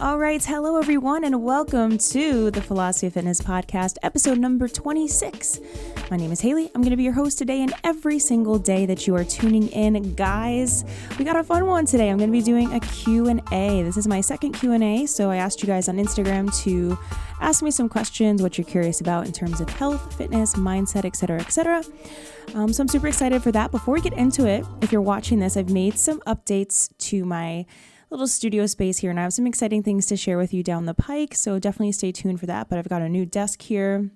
All right, hello everyone, and welcome to the Philosophy of Fitness podcast, episode number 26. My name is Haley. I'm going to be your host today, and every single day that you are tuning in, guys, we got a fun one today. I'm going to be doing a Q&A. This is my second Q&A, so I asked you guys on Instagram to ask me some questions, what you're curious about in terms of health, fitness, mindset, etc., etc. So I'm super excited for that. Before we get into it, if you're watching this, I've made some updates to my little studio space here, and I have some exciting things to share with you down the pike, so definitely stay tuned for that. But I've got a new desk here.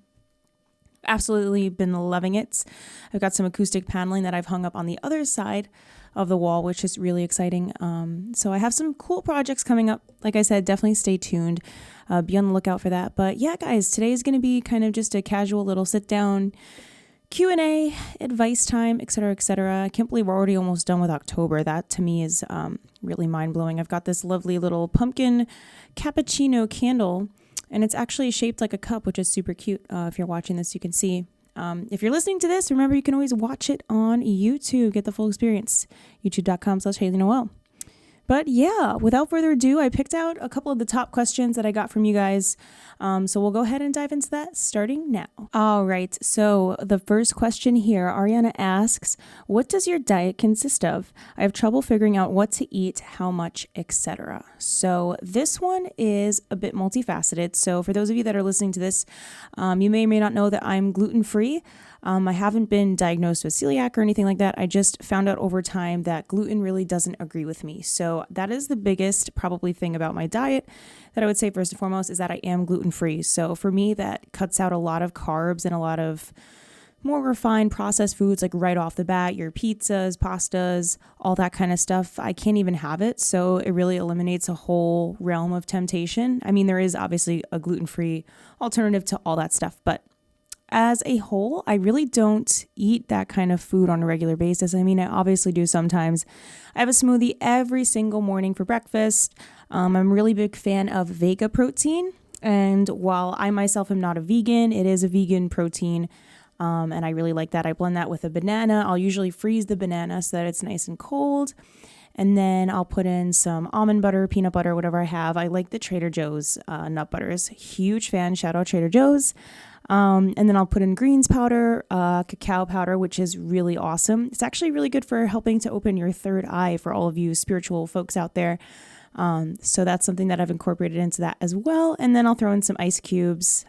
Absolutely been loving it. I've got some acoustic paneling that I've hung up on the other side of the wall, which is really exciting. So I have some cool projects coming up. Like I said, definitely stay tuned. Be on the lookout for that. But yeah, guys, today is going to be kind of just a casual little sit down Q&A, advice time, etc., etc. I can't believe we're already almost done with October. That to me is really mind-blowing. I've got this lovely little pumpkin cappuccino candle, and it's actually shaped like a cup, which is super cute. If you're watching this, you can see. If you're listening to this, remember you can always watch it on YouTube, get the full experience, youtube.com/HaleyNoel. But yeah, without further ado, I picked out a couple of the top questions that I got from you guys. So we'll go ahead and dive into that starting now. All right. So the first question here, Ariana asks, what does your diet consist of? I have trouble figuring out what to eat, how much, etc. So this one is a bit multifaceted. So for those of you that are listening to this, you may or may not know that I'm gluten-free. I haven't been diagnosed with celiac or anything like that. I just found out over time that gluten really doesn't agree with me. So that is the biggest probably thing about my diet that I would say first and foremost is that I am gluten-free. So for me, that cuts out a lot of carbs and a lot of more refined processed foods, like right off the bat, your pizzas, pastas, all that kind of stuff. I can't even have it. So it really eliminates a whole realm of temptation. I mean, there is obviously a gluten-free alternative to all that stuff, but as a whole, I really don't eat that kind of food on a regular basis. I mean, I obviously do sometimes. I have a smoothie every single morning for breakfast. I'm a really big fan of Vega protein. And while I myself am not a vegan, it is a vegan protein. And I really like that. I blend that with a banana. I'll usually freeze the banana so that it's nice and cold. And then I'll put in some almond butter, peanut butter, whatever I have. I like the Trader Joe's nut butters. Huge fan. Shout out Trader Joe's. And then I'll put in greens powder, cacao powder, which is really awesome. It's actually really good for helping to open your third eye for all of you spiritual folks out there. So that's something that I've incorporated into that as well. And then I'll throw in some ice cubes.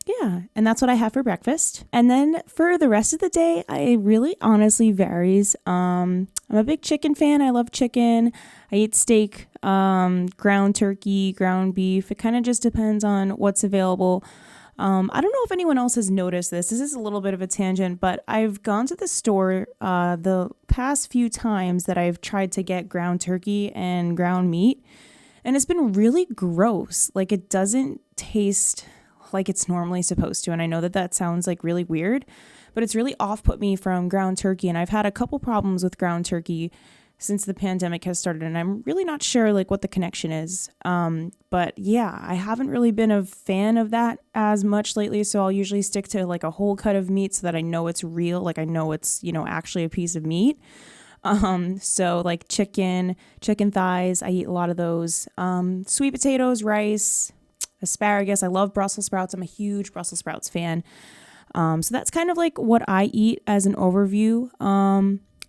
Yeah, and that's what I have for breakfast. And then for the rest of the day, it really honestly varies. I'm a big chicken fan. I love chicken. I eat steak, ground turkey, ground beef. It kind of just depends on what's available. I don't know if anyone else has noticed this. This is a little bit of a tangent, but I've gone to the store the past few times that I've tried to get ground turkey and ground meat, and it's been really gross. Like, it doesn't taste like it's normally supposed to, and I know that that sounds like really weird, but it's really off-put me from ground turkey, and I've had a couple problems with ground turkey since the pandemic has started, and I'm really not sure like what the connection is. But yeah, I haven't really been a fan of that as much lately. So I'll usually stick to like a whole cut of meat so that I know it's real. Like I know it's, actually a piece of meat. So like chicken thighs, I eat a lot of those. Sweet potatoes, rice, asparagus. I love Brussels sprouts. I'm a huge Brussels sprouts fan. So that's kind of like what I eat as an overview.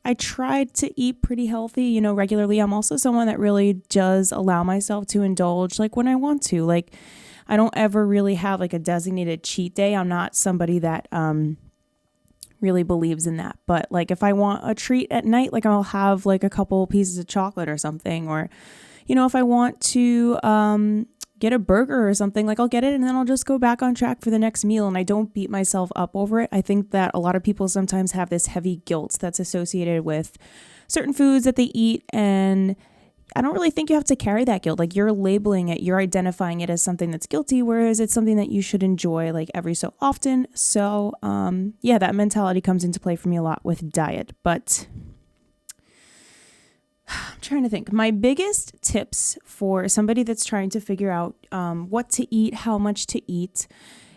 I try to eat pretty healthy, regularly. I'm also someone that really does allow myself to indulge like when I want to. Like I don't ever really have like a designated cheat day. I'm not somebody that really believes in that. But like if I want a treat at night, like I'll have like a couple pieces of chocolate or something. Or, if I want to get a burger or something, like I'll get it and then I'll just go back on track for the next meal, and I don't beat myself up over it. I think that a lot of people sometimes have this heavy guilt that's associated with certain foods that they eat, and I don't really think you have to carry that guilt. Like you're labeling it, you're identifying it as something that's guilty, whereas it's something that you should enjoy like every so often. So yeah, that mentality comes into play for me a lot with diet. But I'm trying to think. My biggest tips for somebody that's trying to figure out what to eat, how much to eat,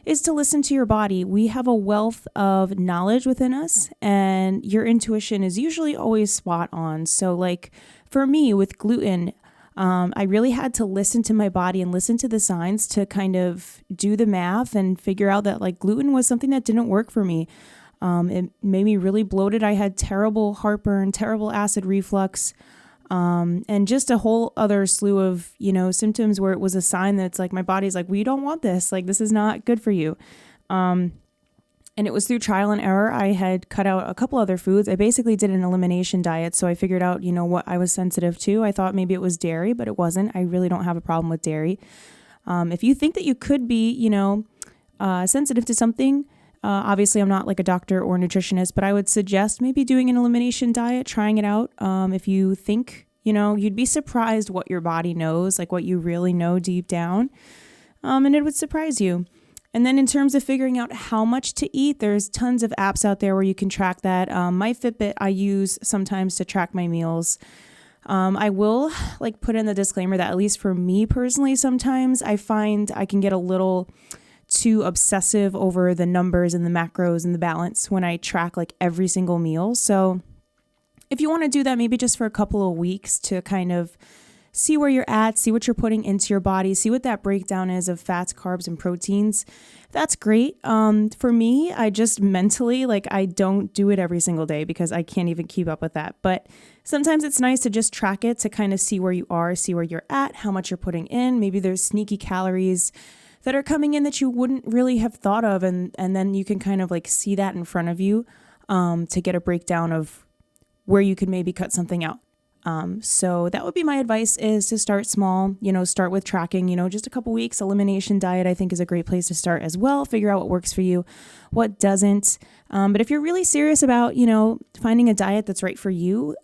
is to listen to your body. We have a wealth of knowledge within us, and your intuition is usually always spot on. So like for me with gluten, I really had to listen to my body and listen to the signs to kind of do the math and figure out that like gluten was something that didn't work for me. It made me really bloated. I had terrible heartburn, terrible acid reflux, and just a whole other slew of, symptoms where it was a sign that it's like my body's like, we don't want this. Like, this is not good for you. And it was through trial and error. I had cut out a couple other foods. I basically did an elimination diet. So I figured out, what I was sensitive to. I thought maybe it was dairy, but it wasn't. I really don't have a problem with dairy. If you think that you could be, sensitive to something, obviously I'm not like a doctor or nutritionist, but I would suggest maybe doing an elimination diet, trying it out. If you think, you'd be surprised what your body knows, like what you really know deep down. And it would surprise you. And then in terms of figuring out how much to eat, there's tons of apps out there where you can track that. My Fitbit I use sometimes to track my meals. I will put in the disclaimer that at least for me personally, sometimes I find I can get a little too obsessive over the numbers and the macros and the balance when I track every single meal. So if you want to do that, maybe just for a couple of weeks to kind of see where you're at, see what you're putting into your body, see what that breakdown is of fats, carbs, and proteins. That's great. For me, I just mentally, I don't do it every single day because I can't even keep up with that. But sometimes it's nice to just track it to kind of see where you are, see where you're at, how much you're putting in. Maybe there's sneaky calories that are coming in that you wouldn't really have thought of. And then you can kind of see that in front of you to get a breakdown of where you could maybe cut something out. So that would be my advice, is to start small, start with tracking, just a couple weeks. Elimination diet, I think, is a great place to start as well. Figure out what works for you, what doesn't. But if you're really serious about, finding a diet that's right for you,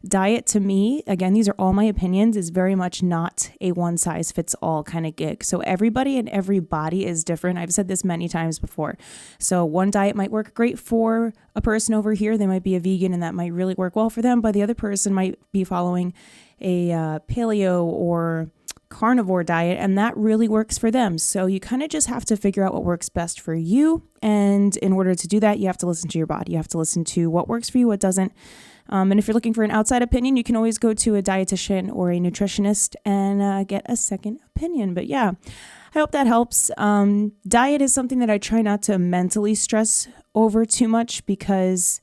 diet to me, again, these are all my opinions, is very much not a one size fits all kind of gig. So everybody and every body is different. I've said this many times before. So one diet might work great for a person over here. They might be a vegan and that might really work well for them, but the other person might be following a paleo or carnivore diet and that really works for them. So you kind of just have to figure out what works best for you. And in order to do that, you have to listen to your body. You have to listen to what works for you, what doesn't. And if you're looking for an outside opinion, you can always go to a dietitian or a nutritionist and get a second opinion. But yeah, I hope that helps. Diet is something that I try not to mentally stress over too much because,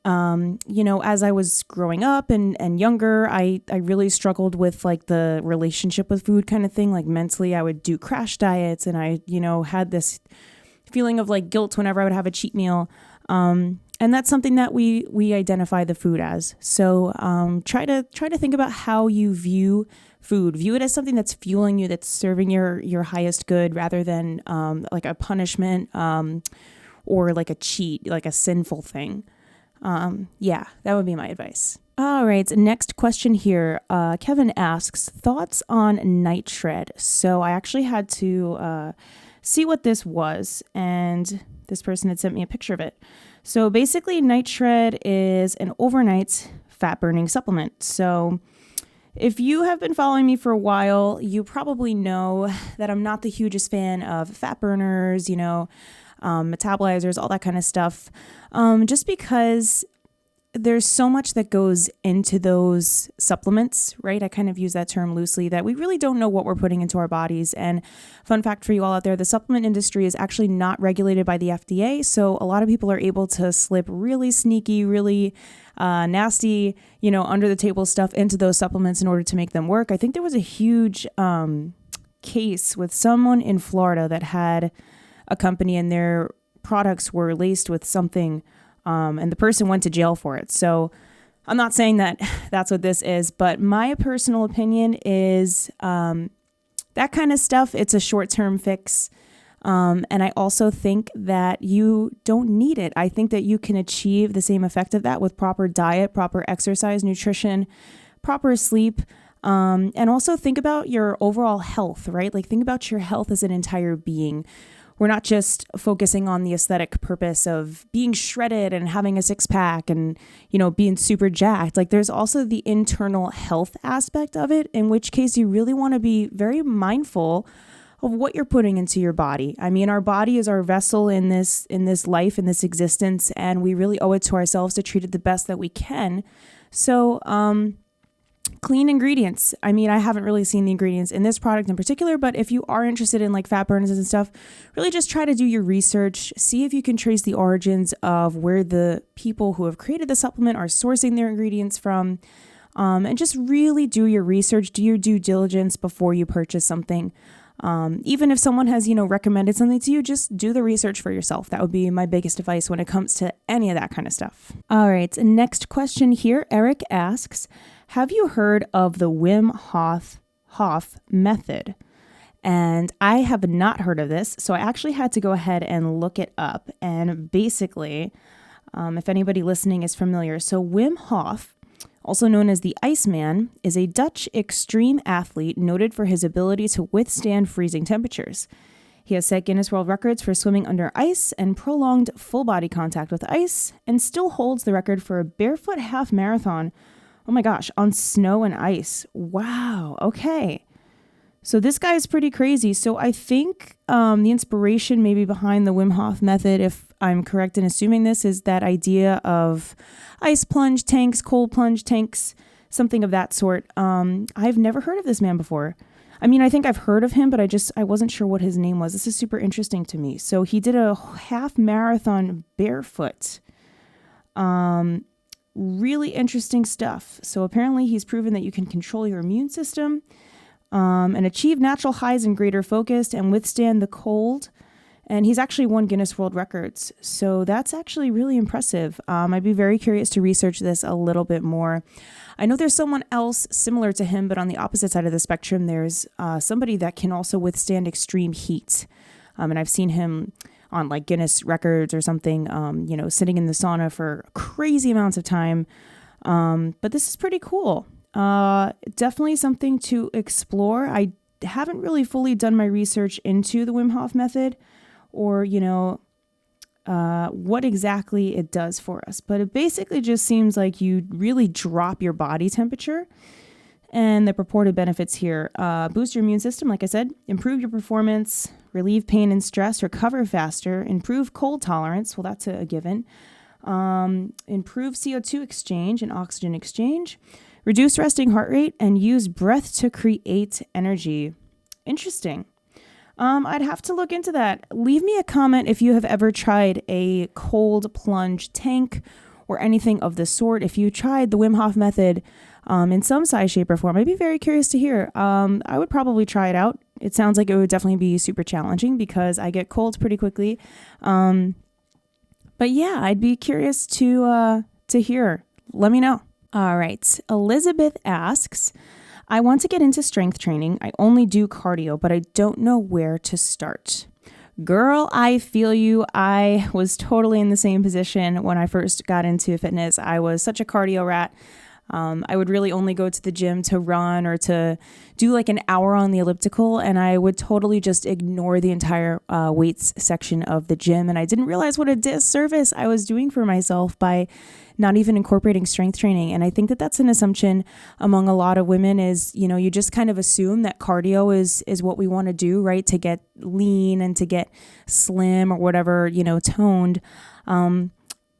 as I was growing up and younger, I really struggled with the relationship with food kind of thing. Mentally, I would do crash diets and I, had this feeling of guilt whenever I would have a cheat meal. And that's something that we identify the food as. So try to think about how you view food. View it as something that's fueling you, that's serving your highest good, rather than a punishment or a cheat, a sinful thing. Yeah, that would be my advice. All right, next question here. Kevin asks, thoughts on night shred. So I actually had to see what this was, and this person had sent me a picture of it. So basically, night shred is an overnight fat burning supplement. So if you have been following me for a while, you probably know that I'm not the hugest fan of fat burners, metabolizers, all that kind of stuff, just because there's so much that goes into those supplements, right? I kind of use that term loosely, that we really don't know what we're putting into our bodies. And fun fact for you all out there, the supplement industry is actually not regulated by the FDA. So a lot of people are able to slip really sneaky, really nasty, under the table stuff into those supplements in order to make them work. I think there was a huge case with someone in Florida that had a company and their products were laced with something and the person went to jail for it. So I'm not saying that that's what this is, but my personal opinion is that kind of stuff, it's a short-term fix. And I also think that you don't need it. I think that you can achieve the same effect of that with proper diet, proper exercise, nutrition, proper sleep, and also think about your overall health, right? Think about your health as an entire being. We're not just focusing on the aesthetic purpose of being shredded and having a six pack and, being super jacked. There's also the internal health aspect of it, in which case you really want to be very mindful of what you're putting into your body. I mean, our body is our vessel in this life, in this existence, and we really owe it to ourselves to treat it the best that we can. So, clean ingredients. I mean, I haven't really seen the ingredients in this product in particular, but if you are interested in like fat burners and stuff, really just try to do your research, see if you can trace the origins of where the people who have created the supplement are sourcing their ingredients from, and just really do your research, do your due diligence before you purchase something. Even if someone has, recommended something to you, just do the research for yourself. That would be my biggest advice when it comes to any of that kind of stuff. All right. Next question here. Eric asks, have you heard of the Wim Hof method? And I have not heard of this. So I actually had to go ahead and look it up. And basically, if anybody listening is familiar, so Wim Hof, also known as the Iceman, is a Dutch extreme athlete noted for his ability to withstand freezing temperatures. He has set Guinness World Records for swimming under ice and prolonged full body contact with ice, and still holds the record for a barefoot half marathon, oh my gosh, on snow and ice. Wow, okay. So this guy is pretty crazy. So I think the inspiration maybe behind the Wim Hof method, if I'm correct in assuming this, is that idea of ice plunge tanks, cold plunge tanks, something of that sort. I've never heard of this man before. I mean, I think I've heard of him, but I wasn't sure what his name was. This is super interesting to me. So he did a half marathon barefoot. Really interesting stuff. So apparently he's proven that you can control your immune system, and achieve natural highs and greater focus and withstand the cold. And he's actually won Guinness World Records. So that's actually really impressive. I'd be very curious to research this a little bit more. I know there's someone else similar to him, but on the opposite side of the spectrum, there's somebody that can also withstand extreme heat. And I've seen him on like Guinness Records or something, sitting in the sauna for crazy amounts of time. But this is pretty cool. Definitely something to explore. I haven't really fully done my research into the Wim Hof method or, what exactly it does for us. But it basically just seems like you really drop your body temperature, and the purported benefits here, boost your immune system, like I said, improve your performance, relieve pain and stress, recover faster, improve cold tolerance. Well, that's a given. Improve CO2 exchange and oxygen exchange, reduce resting heart rate, and use breath to create energy. Interesting. I'd have to look into that. Leave me a comment if you have ever tried a cold plunge tank or anything of the sort. If you tried the Wim Hof method in some size, shape, or form, I'd be very curious to hear. I would probably try it out. It sounds like it would definitely be super challenging because I get colds pretty quickly. But yeah, I'd be curious to hear. Let me know. All right. Elizabeth asks, I want to get into strength training. I only do cardio, but I don't know where to start. Girl, I feel you. I was totally in the same position when I first got into fitness. I was such a cardio rat. I would really only go to the gym to run or to do like an hour on the elliptical, and I would totally just ignore the entire weights section of the gym. And I didn't realize what a disservice I was doing for myself by not even incorporating strength training. And I think that that's an assumption among a lot of women is, you just kind of assume that cardio is what we want to do, right? To get lean and to get slim or whatever, toned.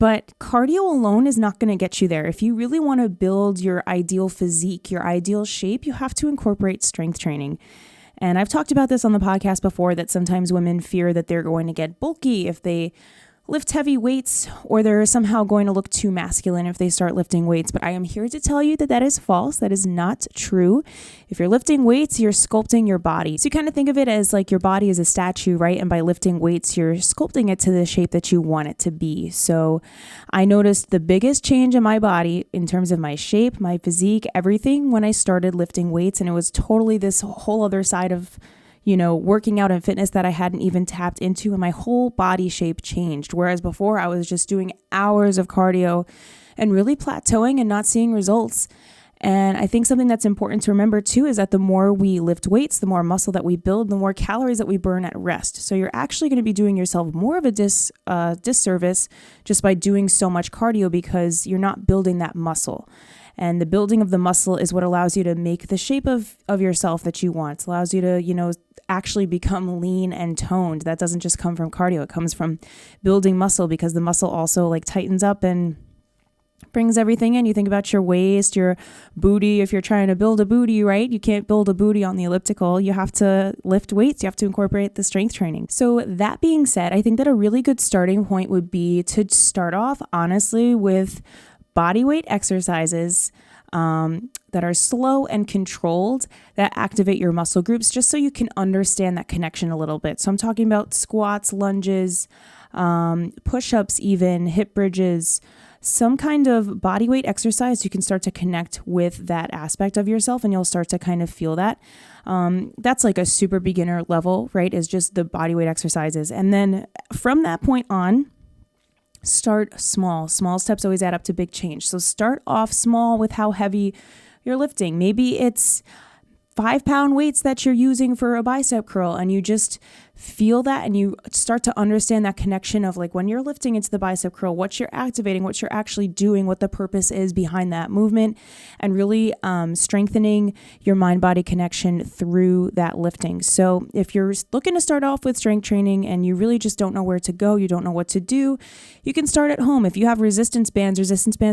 But cardio alone is not going to get you there. If you really want to build your ideal physique, your ideal shape, you have to incorporate strength training. And I've talked about this on the podcast before, that sometimes women fear that they're going to get bulky if they lift heavy weights, or they're somehow going to look too masculine if they start lifting weights. But I am here to tell you that that is false. That is not true. If you're lifting weights, you're sculpting your body. So you kind of think of it as like your body is a statue, right? And by lifting weights, you're sculpting it to the shape that you want it to be. So I noticed the biggest change in my body in terms of my shape, my physique, everything when I started lifting weights. And it was totally this whole other side of working out and fitness that I hadn't even tapped into, and my whole body shape changed. Whereas before I was just doing hours of cardio and really plateauing and not seeing results. And I think something that's important to remember too is that the more we lift weights, the more muscle that we build, the more calories that we burn at rest. So you're actually going to be doing yourself more of a disservice just by doing so much cardio, because you're not building that muscle. And the building of the muscle is what allows you to make the shape of yourself that you want. It allows you to, actually become lean and toned. That doesn't just come from cardio. It comes from building muscle, because the muscle also like tightens up and brings everything in. You think about your waist, your booty. If you're trying to build a booty, right? You can't build a booty on the elliptical. You have to lift weights. You have to incorporate the strength training. So that being said, I think that a really good starting point would be to start off, honestly, with body weight exercises that are slow and controlled, that activate your muscle groups, just so you can understand that connection a little bit. So I'm talking about squats, lunges, push-ups, even hip bridges, some kind of body weight exercise. You can start to connect with that aspect of yourself, and you'll start to kind of feel that. That's like a super beginner level, right? Is just the body weight exercises. And then from that point on, start small. Small steps always add up to big change. So start off small with how heavy you're lifting. Maybe it's 5-pound weights that you're using for a bicep curl, and you just feel that and you start to understand that connection of like when you're lifting into the bicep curl, what you're activating, what you're actually doing, what the purpose is behind that movement, and really strengthening your mind-body connection through that lifting. So if you're looking to start off with strength training and you really just don't know where to go, you don't know what to do, you can start at home. If you have resistance bands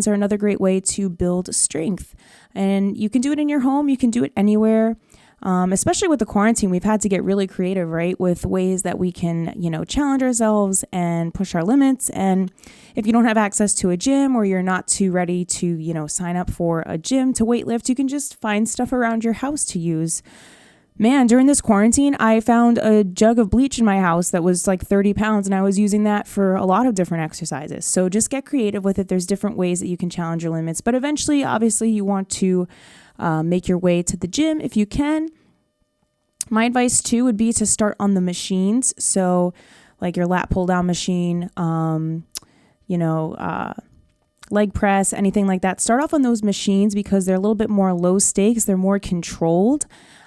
are another great way to build strength. And you can do it in your home. You can do it anywhere. Especially with the quarantine, we've had to get really creative, right? With ways that we can, challenge ourselves and push our limits. And if you don't have access to a gym, or you're not too ready to, sign up for a gym to weightlift, you can just find stuff around your house to use. Man, during this quarantine, I found a jug of bleach in my house that was like 30 pounds, and I was using that for a lot of different exercises. So just get creative with it. There's different ways that you can challenge your limits. But eventually, obviously, you want to make your way to the gym if you can. My advice too would be to start on the machines. So like your lat pull down machine, leg press, anything like that. Start off on those machines because they're a little bit more low stakes. They're more controlled.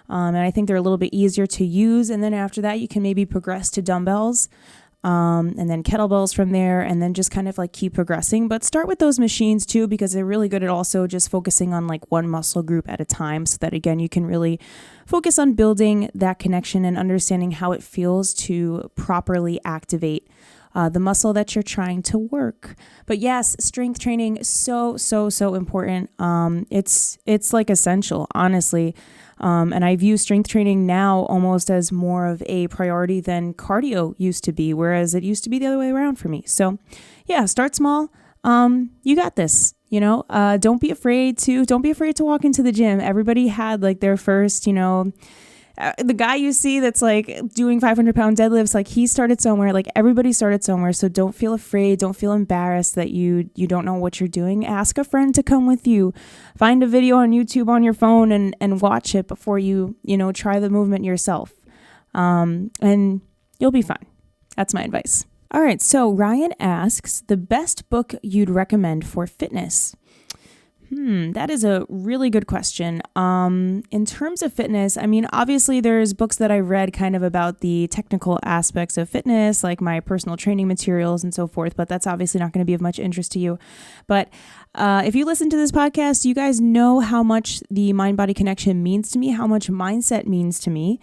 And I think they're a little bit easier to use. And then after that, you can maybe progress to dumbbells. And then kettlebells from there, and then just kind of like keep progressing. But start with those machines too, because they're really good at also just focusing on like one muscle group at a time, so that again, you can really focus on building that connection and understanding how it feels to properly activate the muscle that you're trying to work. But yes, strength training, so important. It's like essential, honestly. And I view strength training now almost as more of a priority than cardio used to be, whereas it used to be the other way around for me. So yeah, start small. You got this, don't be afraid to walk into the gym. Everybody had like their first, the guy you see that's like doing 500-pound deadlifts, like he started somewhere. Like everybody started somewhere. So don't feel afraid. Don't feel embarrassed that you don't know what you're doing. Ask a friend to come with you. Find a video on YouTube on your phone and watch it before you try the movement yourself. And you'll be fine. That's my advice. All right. So Ryan asks, the best book you'd recommend for fitness? That is a really good question. In terms of fitness, I mean, obviously there's books that I read kind of about the technical aspects of fitness, like my personal training materials and so forth, but that's obviously not going to be of much interest to you. But if you listen to this podcast, you guys know how much the mind-body connection means to me, how much mindset means to me.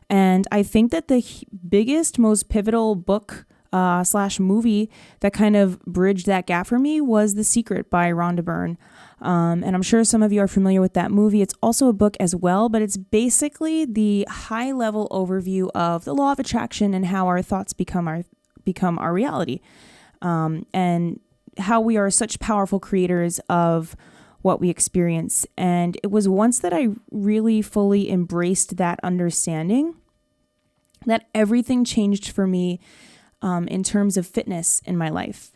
And I think that the biggest, most pivotal book / movie that kind of bridged that gap for me was The Secret by Rhonda Byrne. And I'm sure some of you are familiar with that movie. It's also a book as well, but it's basically the high level overview of the law of attraction and how our thoughts become our reality. And how we are such powerful creators of what we experience. And it was once that I really fully embraced that understanding that everything changed for me in terms of fitness in my life.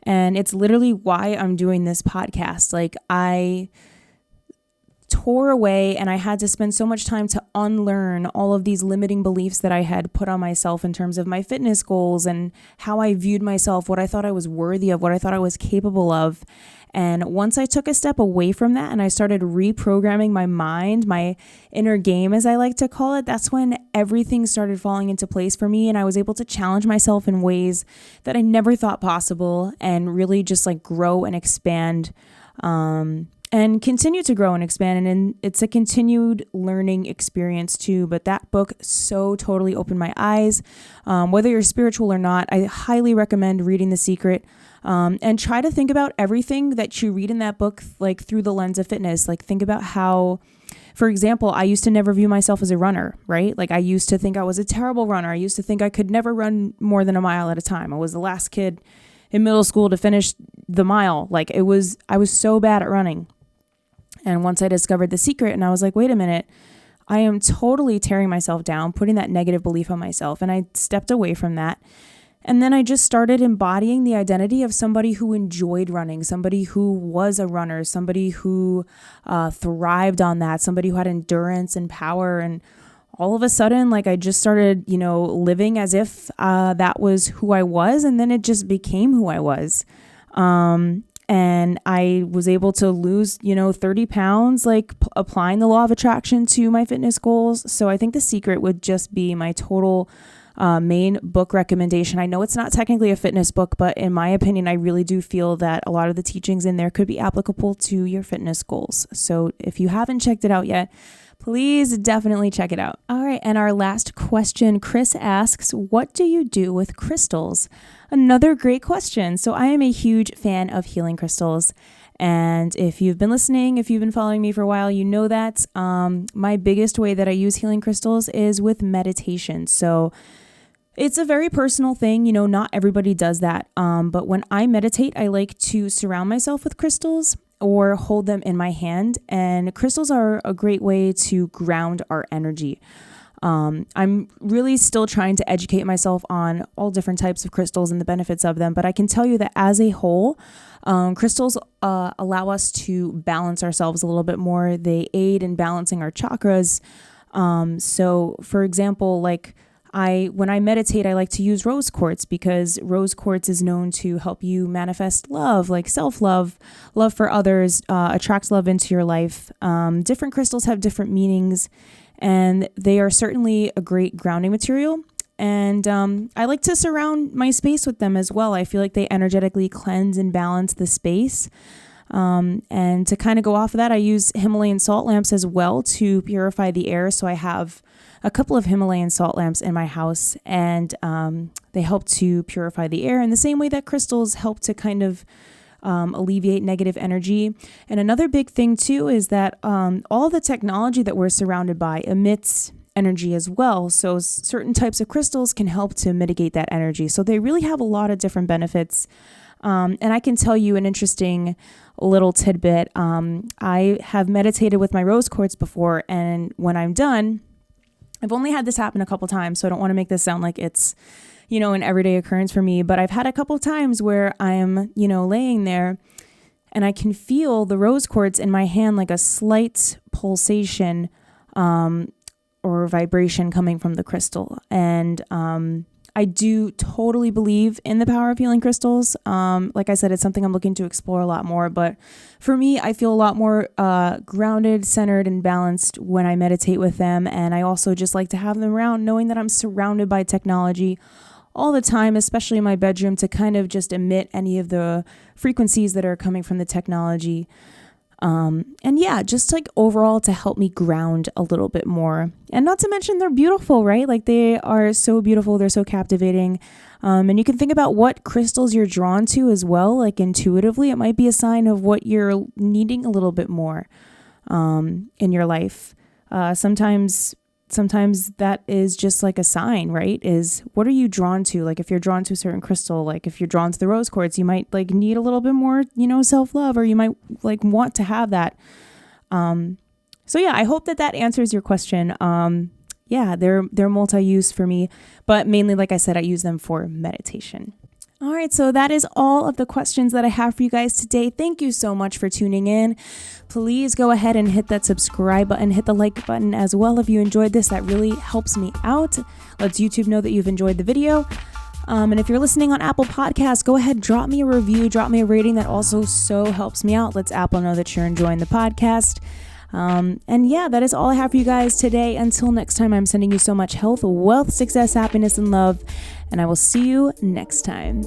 And it's literally why I'm doing this podcast. Like I tore away and I had to spend so much time to unlearn all of these limiting beliefs that I had put on myself in terms of my fitness goals and how I viewed myself, what I thought I was worthy of, what I thought I was capable of. And once I took a step away from that and I started reprogramming my mind, my inner game, as I like to call it, that's when everything started falling into place for me. And I was able to challenge myself in ways that I never thought possible and really just like grow and expand. And and continue to grow and expand. And it's a continued learning experience too. But that book so totally opened my eyes. Whether you're spiritual or not, I highly recommend reading The Secret. And try to think about everything that you read in that book, like through the lens of fitness. Like think about how, for example, I used to never view myself as a runner, right? Like I used to think I was a terrible runner. I used to think I could never run more than a mile at a time. I was the last kid in middle school to finish the mile. I was so bad at running. And once I discovered The Secret and I was like, wait a minute, I am totally tearing myself down, putting that negative belief on myself. And I stepped away from that. And then I just started embodying the identity of somebody who enjoyed running, somebody who was a runner, somebody who thrived on that, somebody who had endurance and power. And all of a sudden, I just started, living as if that was who I was. And then it just became who I was. And I was able to lose, 30 pounds, applying the law of attraction to my fitness goals. So I think The Secret would just be my total main book recommendation. I know it's not technically a fitness book, but in my opinion, I really do feel that a lot of the teachings in there could be applicable to your fitness goals. So if you haven't checked it out yet, please definitely check it out. All right. And our last question, Chris asks, what do you do with crystals? Another great question. So I am a huge fan of healing crystals. And if you've been listening, if you've been following me for a while, you know that my biggest way that I use healing crystals is with meditation. So it's a very personal thing. Not everybody does that. But when I meditate, I like to surround myself with crystals or hold them in my hand. And crystals are a great way to ground our energy. I'm really still trying to educate myself on all different types of crystals and the benefits of them. But I can tell you that as a whole, crystals allow us to balance ourselves a little bit more. They aid in balancing our chakras. So for example, when I meditate, I like to use rose quartz because rose quartz is known to help you manifest love, like self-love, love for others, attracts love into your life. Different crystals have different meanings, and they are certainly a great grounding material. And I like to surround my space with them as well. I feel like they energetically cleanse and balance the space. And to kind of go off of that, I use Himalayan salt lamps as well to purify the air. So I have a couple of Himalayan salt lamps in my house, and they help to purify the air in the same way that crystals help to kind of alleviate negative energy. And another big thing too is that all the technology that we're surrounded by emits energy as well. So certain types of crystals can help to mitigate that energy. So they really have a lot of different benefits. And I can tell you an interesting little tidbit. I have meditated with my rose quartz before, and when I'm done, I've only had this happen a couple times, so I don't want to make this sound like it's, an everyday occurrence for me, but I've had a couple times where I'm, laying there and I can feel the rose quartz in my hand, like a slight pulsation, or vibration coming from the crystal. And, I do totally believe in the power of healing crystals. Like I said, it's something I'm looking to explore a lot more. But for me, I feel a lot more grounded, centered, and balanced when I meditate with them. And I also just like to have them around, knowing that I'm surrounded by technology all the time, especially in my bedroom, to kind of just emit any of the frequencies that are coming from the technology. And yeah, just overall to help me ground a little bit more. And not to mention they're beautiful, right? They are so beautiful. They're so captivating. And you can think about what crystals you're drawn to as well. Intuitively, it might be a sign of what you're needing a little bit more, in your life. Sometimes that is just a sign, right? Is what are you drawn to? If you're drawn to a certain crystal, if you're drawn to the rose quartz, you might need a little bit more, self-love, or you might want to have that. So yeah, I hope that answers your question. Yeah, they're multi-use for me, but mainly, like I said, I use them for meditation. All right, so that is all of the questions that I have for you guys today. Thank you so much for tuning in. Please go ahead and hit that subscribe button, hit the like button as well if you enjoyed this. That really helps me out. Lets YouTube know that you've enjoyed the video. And if you're listening on Apple Podcasts, go ahead, drop me a review, drop me a rating. That also so helps me out. Lets Apple know that you're enjoying the podcast. And yeah, that is all I have for you guys today. Until next time, I'm sending you so much health, wealth, success, happiness, and love. And I will see you next time.